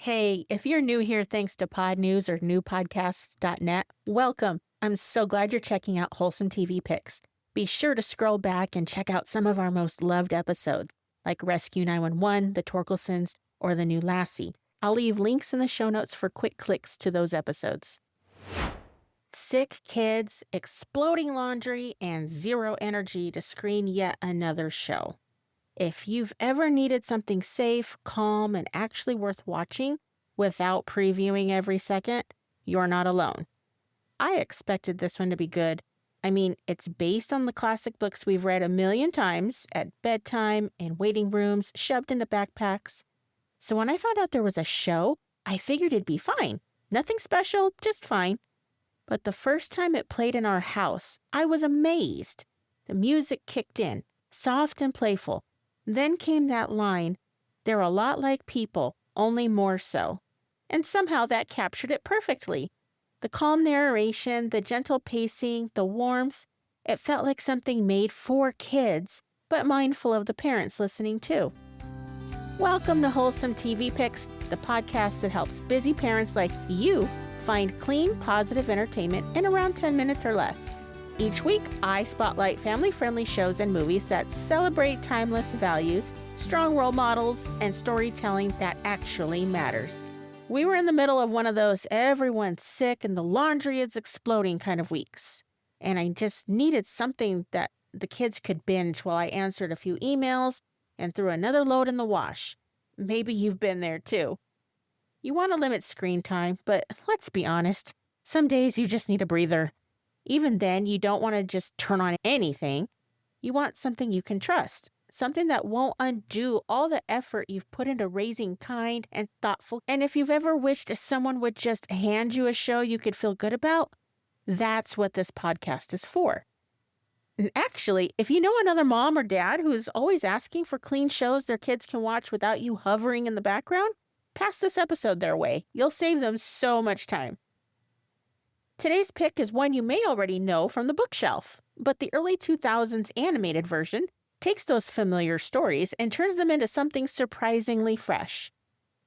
Hey, if you're new here thanks to Pod News or newpodcasts.net, welcome. I'm so glad you're checking out Wholesome TV Picks. Be sure to scroll back and check out some of our most loved episodes, like Rescue 911, The Torkelsons, or The New Lassie. I'll leave links in the show notes for quick clicks to those episodes. Sick kids, exploding laundry, and zero energy to screen yet another show. If you've ever needed something safe, calm, and actually worth watching without previewing every second, you're not alone. I expected this one to be good. I mean, it's based on the classic books we've read a million times at bedtime, in waiting rooms, shoved into backpacks. So when I found out there was a show, I figured it'd be fine. Nothing special, just fine. But the first time it played in our house, I was amazed. The music kicked in, soft and playful. Then came that line, "They're a lot like people, only more so." And somehow that captured it perfectly. The calm narration, the gentle pacing, the warmth, it felt like something made for kids, but mindful of the parents listening too. Welcome to Wholesome TV Picks, the podcast that helps busy parents like you find clean, positive entertainment in around 10 minutes or less. Each week, I spotlight family-friendly shows and movies that celebrate timeless values, strong role models, and storytelling that actually matters. We were in the middle of one of those everyone's sick and the laundry is exploding kind of weeks. And I just needed something that the kids could binge while I answered a few emails and threw another load in the wash. Maybe you've been there too. You want to limit screen time, but let's be honest, some days you just need a breather. Even then, you don't want to just turn on anything. You want something you can trust, something that won't undo all the effort you've put into raising kind and thoughtful. And if you've ever wished someone would just hand you a show you could feel good about, that's what this podcast is for. And actually, if you know another mom or dad who's always asking for clean shows their kids can watch without you hovering in the background, pass this episode their way. You'll save them so much time. Today's pick is one you may already know from the bookshelf, but the early 2000s animated version takes those familiar stories and turns them into something surprisingly fresh.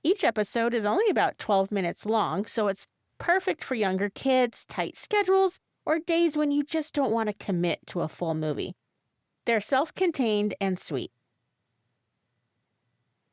Each episode is only about 12 minutes long, so it's perfect for younger kids, tight schedules, or days when you just don't want to commit to a full movie. They're self-contained and sweet.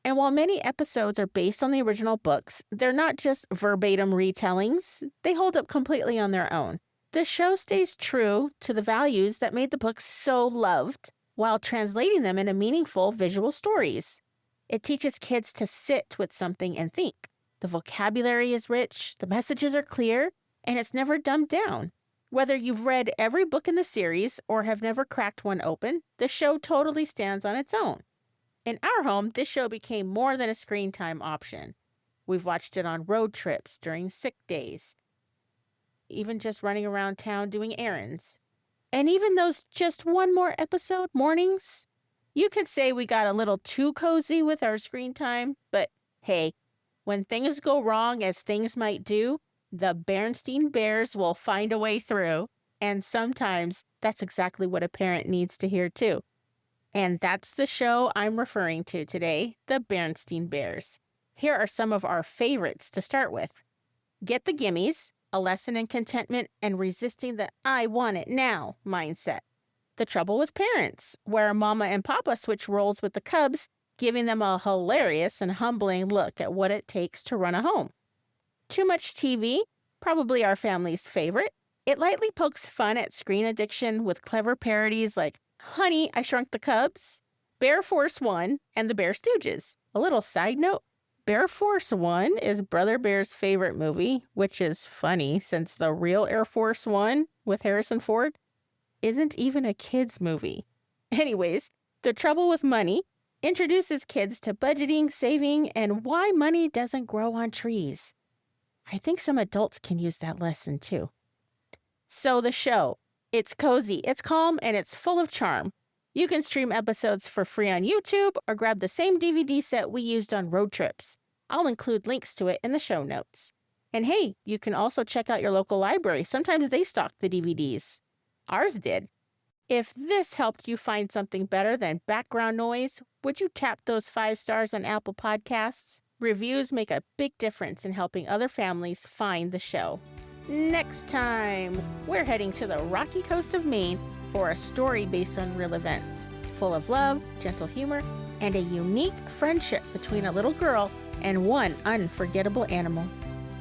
And while many episodes are based on the original books, they're not just verbatim retellings. They hold up completely on their own. The show stays true to the values that made the books so loved, while translating them into meaningful visual stories. It teaches kids to sit with something and think. The vocabulary is rich, the messages are clear, and it's never dumbed down. Whether you've read every book in the series or have never cracked one open, the show totally stands on its own. In our home, this show became more than a screen time option. We've watched it on road trips, during sick days, even just running around town doing errands. And even those just one more episode mornings, you could say we got a little too cozy with our screen time, but hey, when things go wrong as things might do, the Berenstain Bears will find a way through. And sometimes that's exactly what a parent needs to hear too. And that's the show I'm referring to today, the Berenstain Bears. Here are some of our favorites to start with. Get the Gimmies, a lesson in contentment and resisting the "I want it now" mindset. The Trouble with Parents, where Mama and Papa switch roles with the Cubs, giving them a hilarious and humbling look at what it takes to run a home. Too Much TV, probably our family's favorite. It lightly pokes fun at screen addiction with clever parodies like Honey, I Shrunk the Cubs, Bear Force One, and the Bear Stooges. A little side note, Bear Force One is Brother Bear's favorite movie, which is funny since the real Air Force One with Harrison Ford isn't even a kid's movie. Anyways, The Trouble with Money introduces kids to budgeting, saving, and why money doesn't grow on trees. I think some adults can use that lesson too. So the show. It's cozy, it's calm, and it's full of charm. You can stream episodes for free on YouTube or grab the same DVD set we used on road trips. I'll include links to it in the show notes. And hey, you can also check out your local library. Sometimes they stock the DVDs. Ours did. If this helped you find something better than background noise, would you tap those 5 stars on Apple Podcasts? Reviews make a big difference in helping other families find the show. Next time, we're heading to the rocky coast of Maine for a story based on real events, full of love, gentle humor, and a unique friendship between a little girl and one unforgettable animal.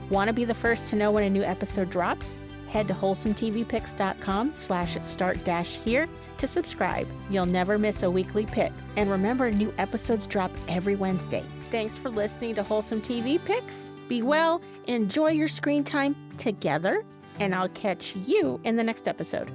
Want to be the first to know when a new episode drops? Head to wholesometvpicks.com/start-here to subscribe. You'll never miss a weekly pick. And remember, new episodes drop every Wednesday. Thanks for listening to Wholesome TV Picks. Be well, enjoy your screen time together, and I'll catch you in the next episode.